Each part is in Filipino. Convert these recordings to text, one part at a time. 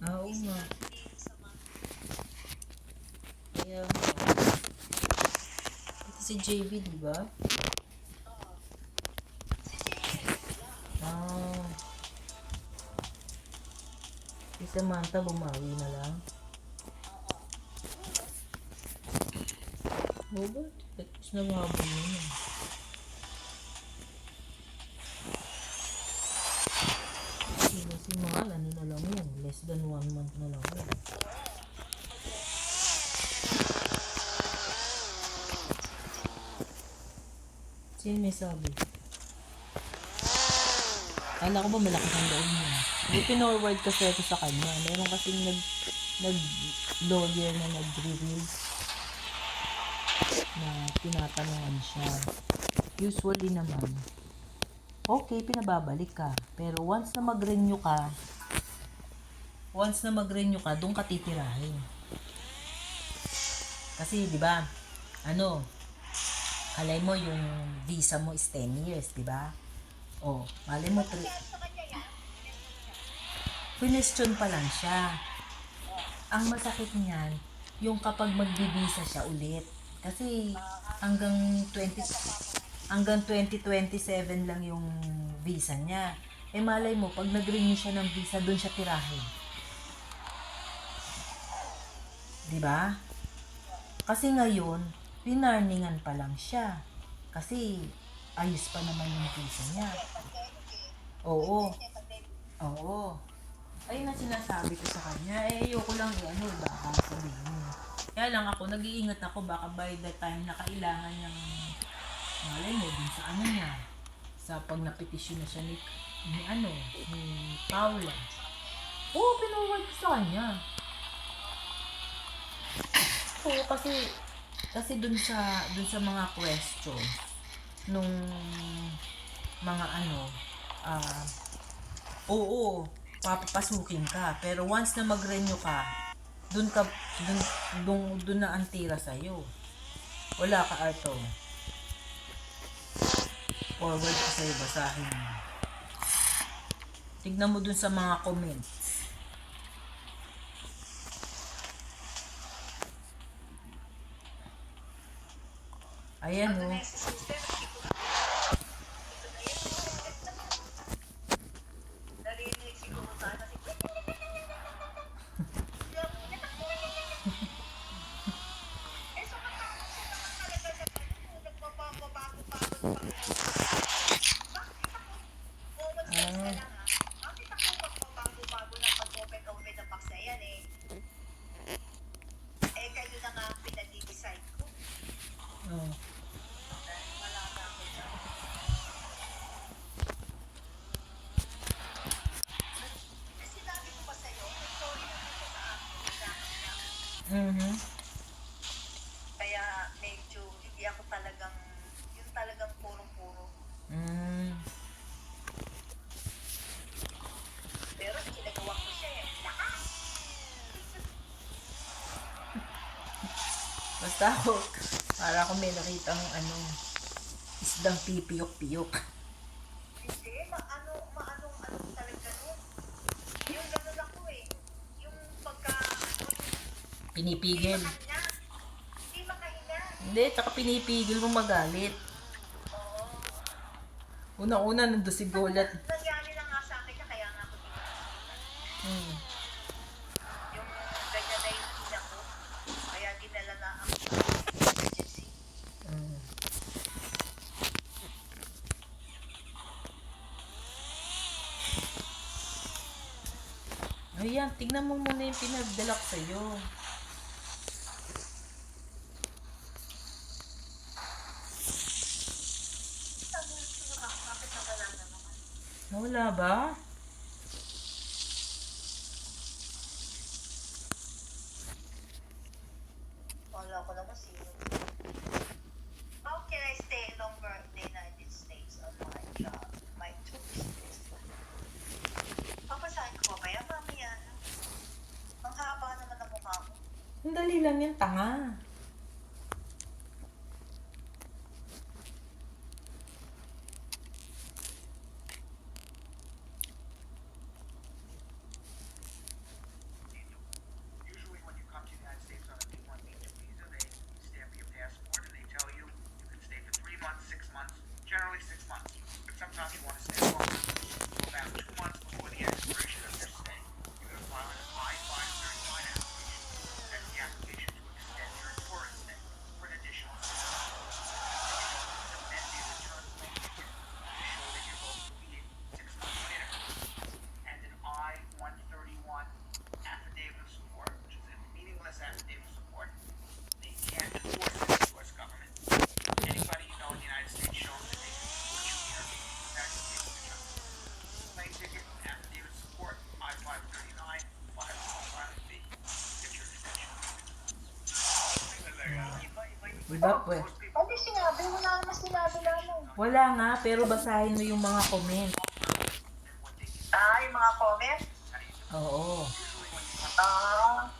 Oo nga. Kaya, ito si JB, di ba? Ah, si Samantha bumawi na lang. Oo ba? At least nababay yun. Si Mahal, ano na lang yun? Less than 1 month na lang yun. Sino may sabi? Kala ko ba malakas ang loob niya? Hindi pinorward kasi ito sa kanya. Meron kasing nag-lawyer na nag-release na tinatanungan siya. Usually naman, okay, pinababalik ka. Pero once na mag-renew ka, doon ka titirahin. Kasi, di ba, ano, alay mo yung visa mo is 10 years, di ba? O, malay mo, question pa lang siya. Ang masakit niyan, yung kapag magbibisa siya ulit. Kasi hanggang 2027 lang yung visa niya. Eh malay mo, pag nag-renew siya ng visa, doon siya tirahin. 'Di ba? Kasi ngayon, pinarningan pa lang siya. Kasi ayos pa naman yung visa niya. Oo. Oo. Ayun ang sinasabi ko sa kanya. Eh, ayoko lang baka sabihin mo. Kaya lang ako, nag-iingat ako baka by the time na kailangan ng malay mo din sa niya. Sa pag napetisyon na siya ni Paula. Oo, pinawag ko sa kanya. Oo, kasi dun sa mga question nung mga ah, oo, papapasukin ka. Pero once na mag-renew ka, dun ka, dun na ang tira sa'yo. Wala ka, Arto. Forward ko sa'yo, basahin mo. Tignan mo dun sa mga comments. Ayan o. Oh. Mhm. Mm. Basta ako, para ako may nakitang isdang pipiyok-piyok. Pinipigil. Hindi, tsaka pinipigil mo magalit. Una-una, nandun si Golat. Hmm. Hmm. Ayan, tignan mo muna yung pinagdala ko sa'yo. Wala ba? Ang dali lang yan, tanga. Diba? Pwede. Ano sinabi? Wala naman sinabi namin. Wala nga, pero basahin mo yung mga comment. Yung mga comment? Oo. Ah,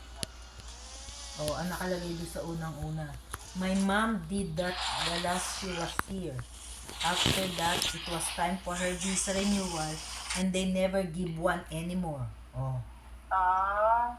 Oo, ang nakalagay doon sa unang-una. My mom did that the last she was here. After that, it was time for her visa renewal and they never give one anymore. Oh. ah,